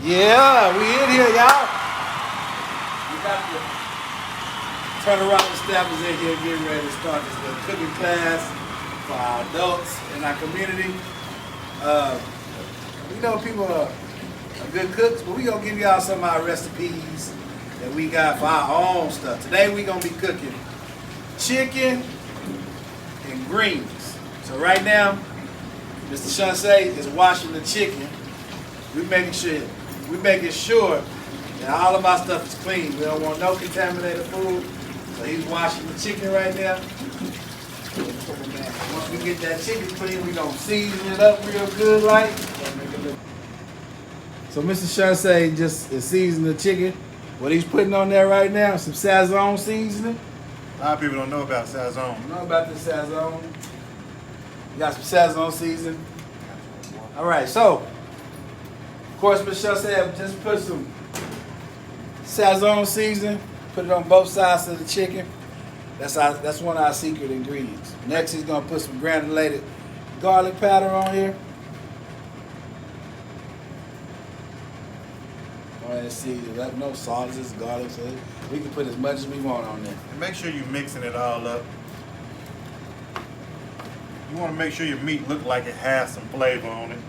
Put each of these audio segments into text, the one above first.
Yeah, we in here, y'all. We got the turnaround staff is in here getting ready to start this little cooking class for our adults in our community. We know people are good cooks, but we gonna give y'all some of our recipes that we got for our own stuff. Today we gonna be cooking chicken and greens. So right now, Mr. Chachere is washing the chicken. We're making sure that all of our stuff is clean. We don't want no contaminated food. So he's washing the chicken right now. Once we get that chicken clean, we're gonna season it up real good like. So Mr. Chachere just is seasoning the chicken. What he's putting on there right now, some Sazon seasoning. A lot of people don't know about Sazon. You know about the Sazon. You got some Sazon seasoning. All right, so of course, Mr. Chachere just put some Sazon seasoning, put it on both sides of the chicken. That's one of our secret ingredients. Next, he's gonna put some granulated garlic powder on here. All right, see, no salt, just garlic. So we can put as much as we want on there. And make sure you're mixing it all up. You want to make sure your meat look like it has some flavor on it.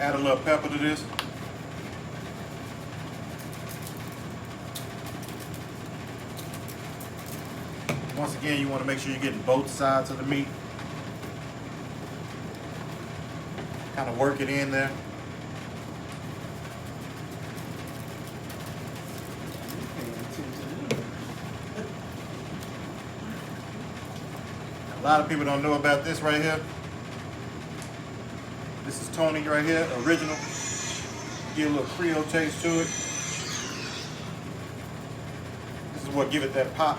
Add a little pepper to this. Once again, you want to make sure you're getting both sides of the meat. Kind of work it in there. A lot of people don't know about this right here. This is Tony right here, original. Give a little Creole taste to it. This is what give it that pop.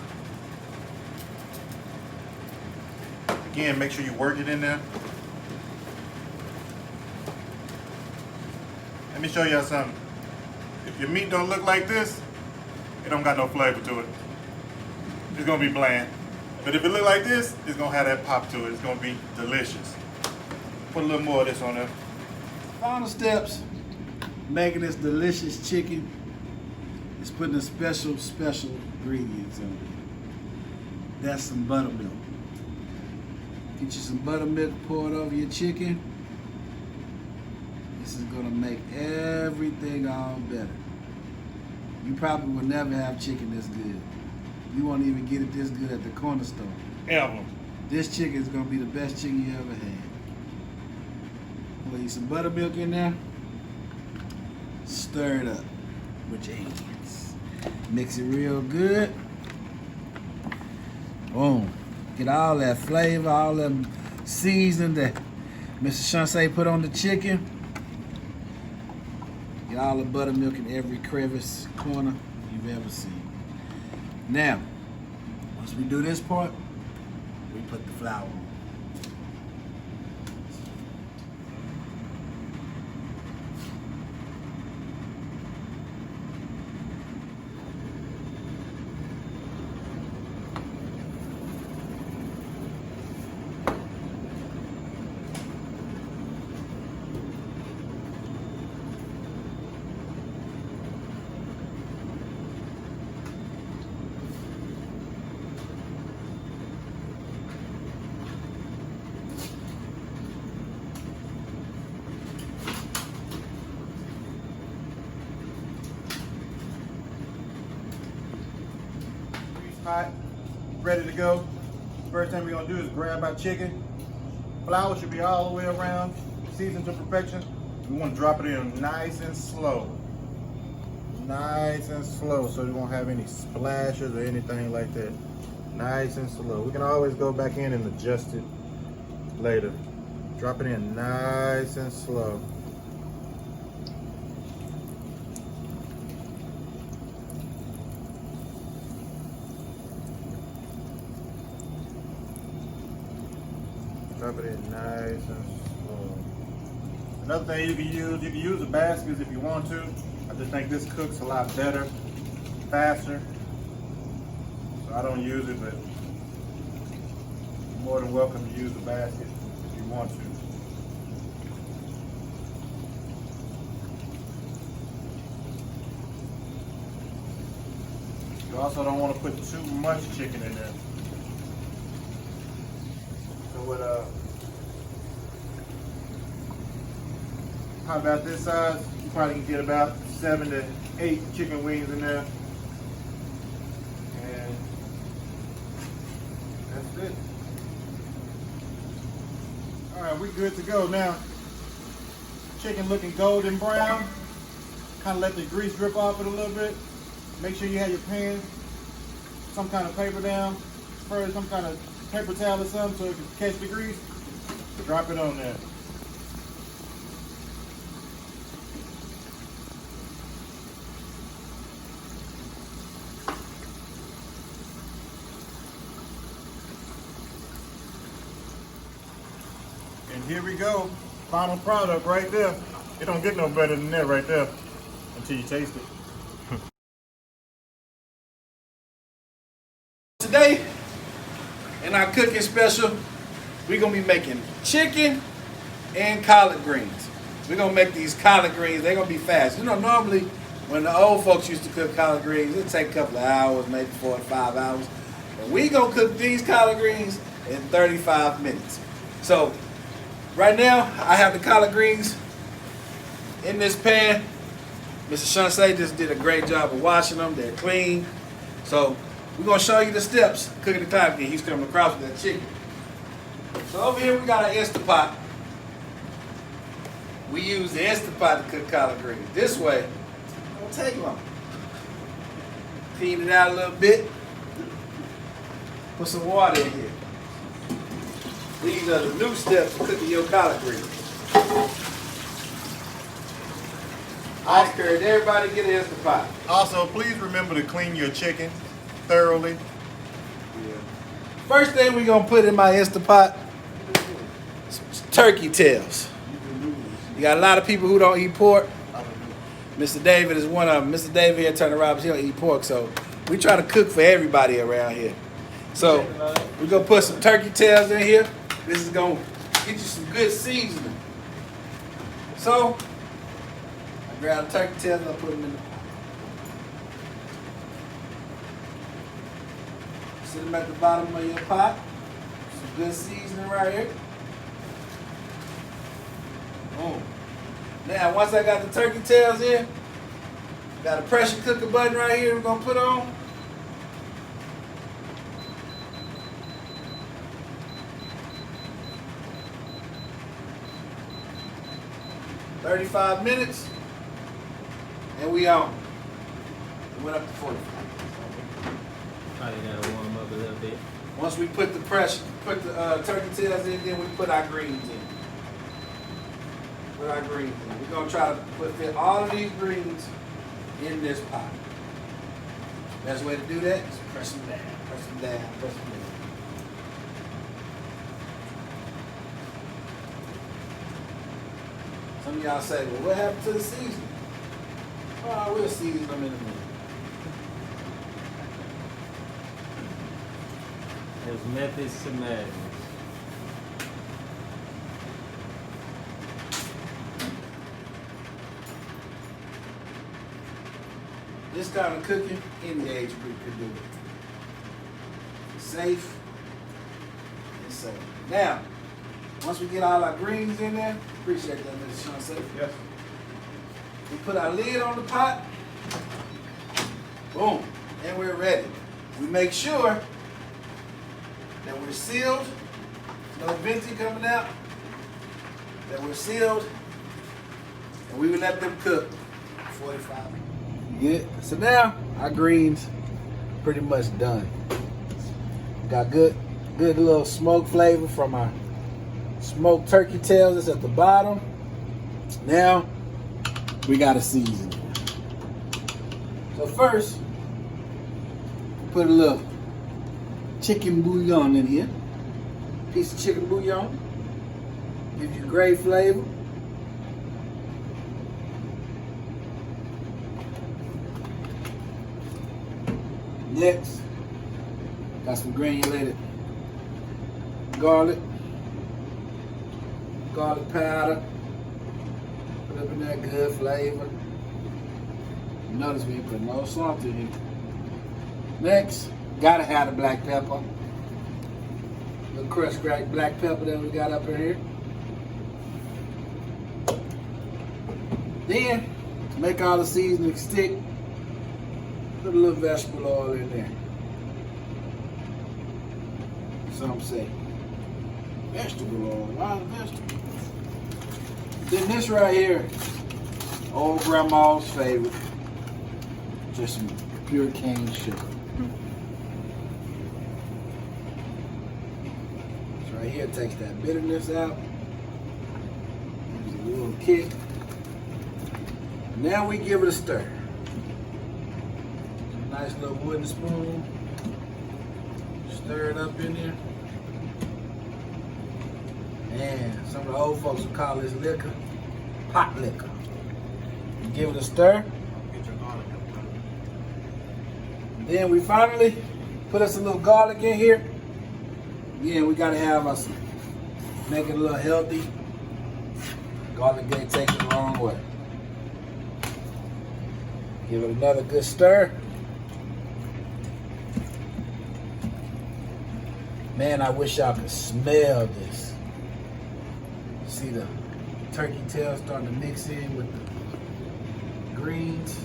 Again, make sure you work it in there. Let me show y'all something. If your meat don't look like this, it don't got no flavor to it. It's gonna be bland. But if it look like this, it's gonna have that pop to it. It's gonna be delicious. Put a little more of this on there. Final steps, making this delicious chicken is putting a special ingredients on it. That's some buttermilk. Get you some buttermilk poured over your chicken. This is gonna make everything all better. You probably will never have chicken this good. You won't even get it this good at the corner store. Ever. This chicken is gonna be the best chicken you ever had. Put you some buttermilk in there. Stir it up with your hands. Mix it real good. Boom. Get all that flavor, all that seasoning that Mr. Chachere put on the chicken. Get all the buttermilk in every crevice, corner you've ever seen. Now, once we do this part, we put the flour on. Hot, ready to go. First thing we're gonna do is grab our chicken. Flour should be all the way around, seasoned to perfection. We want to drop it in nice and slow. Nice and slow so we won't have any splashes or anything like that. Nice and slow. We can always go back in and adjust it later. Drop it in nice and slow. Drop it in nice and slow. Another thing you can use the baskets if you want to. I just think this cooks a lot better, faster. I don't use it, but you're more than welcome to use the basket if you want to. You also don't want to put too much chicken in there. So what how about this size? You probably can get about 7 to 8 chicken wings in there. And that's it. Alright, we good to go now. Chicken looking golden brown. Kind of let the grease drip off it a little bit. Make sure you have your pan, some kind of paper down, first some kind of paper towel or something so it can catch the grease. Drop it on there. And here we go, final product right there. It don't get no better than that right there until you taste it. Today, in our cooking special, we're gonna be making chicken and collard greens. We're gonna make these collard greens, they're gonna be fast. You know, normally when the old folks used to cook collard greens, it'd take a couple of hours, maybe 4 to 5 hours. And we gonna cook these collard greens in 35 minutes. So, right now, I have the collard greens in this pan. Mr. Chachere just did a great job of washing them, they're clean. So, we're going to show you the steps cooking the collard greens. He's coming across with that chicken. So over here we got our Instant Pot. We use the Instant Pot to cook collard greens. This way, it don't take long. Clean it out a little bit. Put some water in here. These are the new steps to cooking your collard greens. I encourage everybody to get an Instant Pot. Also, please remember to clean your chicken thoroughly. Yeah. First thing we're gonna put in my Instant Pot is turkey tails. You got a lot of people who don't eat pork. Mr. David is one of them. Mr. David here, Turner Roberts, he don't eat pork, so we try to cook for everybody around here. So we're gonna put some turkey tails in here. This is gonna get you some good seasoning. So I grab the turkey tails and I put them in the pot. Sit them at the bottom of your pot. Some good seasoning right here. Boom. Now, once I got the turkey tails in, got a pressure cooker button right here we're gonna put on. "35 minutes, and we on. It went up to 45. Probably gotta warm up a little bit. Once we put the turkey tails in, then we put our greens in. Put our greens in. We're gonna try to fit all of these greens in this pot. Best way to do that is press them down, press them down, press them down. Some of y'all say, well, what happened to the seasoning? Oh, we'll season them in a minute. There's methods to madness. This kind of cooking, any age group could do it. Safe and safe. Now, once we get all our greens in there, appreciate that, Mr. Chachere. Yes. We put our lid on the pot. Boom, and we're ready. We make sure that we're sealed. No venting coming out. That we're sealed, and we will let them cook 45 minutes. Good. So now our greens pretty much done. Got good little smoke flavor from our smoked turkey tails that's at the bottom. Now we got to season it. So first, put a little chicken bouillon in here. Piece of chicken bouillon. Gives you great flavor. Next, Got some granulated garlic. Garlic powder. Put up in that good flavor. Notice we ain't put no salt in here. Next, gotta have the black pepper. The crushed cracked black pepper that we got up in here. Then, to make all the seasoning stick, put a little vegetable oil in there. Some say vegetable oil. Why vegetable? Then this right here, old grandma's favorite, just some pure cane sugar. This right here takes that bitterness out. Gives it a little kick. Now we give it a stir. Nice little wooden spoon. Stir it up in there. And some of the old folks would call this liquor pot liquor. You give it a stir. Then we finally put us a little garlic in here. Again, we gotta have us make it a little healthy. Garlic ain't taken the wrong way. Give it another good stir. Man, I wish y'all could smell this. See the turkey tail starting to mix in with the greens.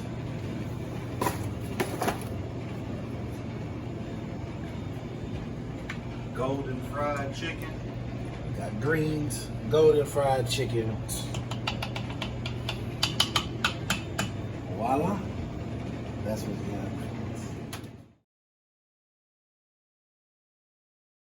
Golden fried chicken. Got greens, golden fried chicken. Voila. That's what we got.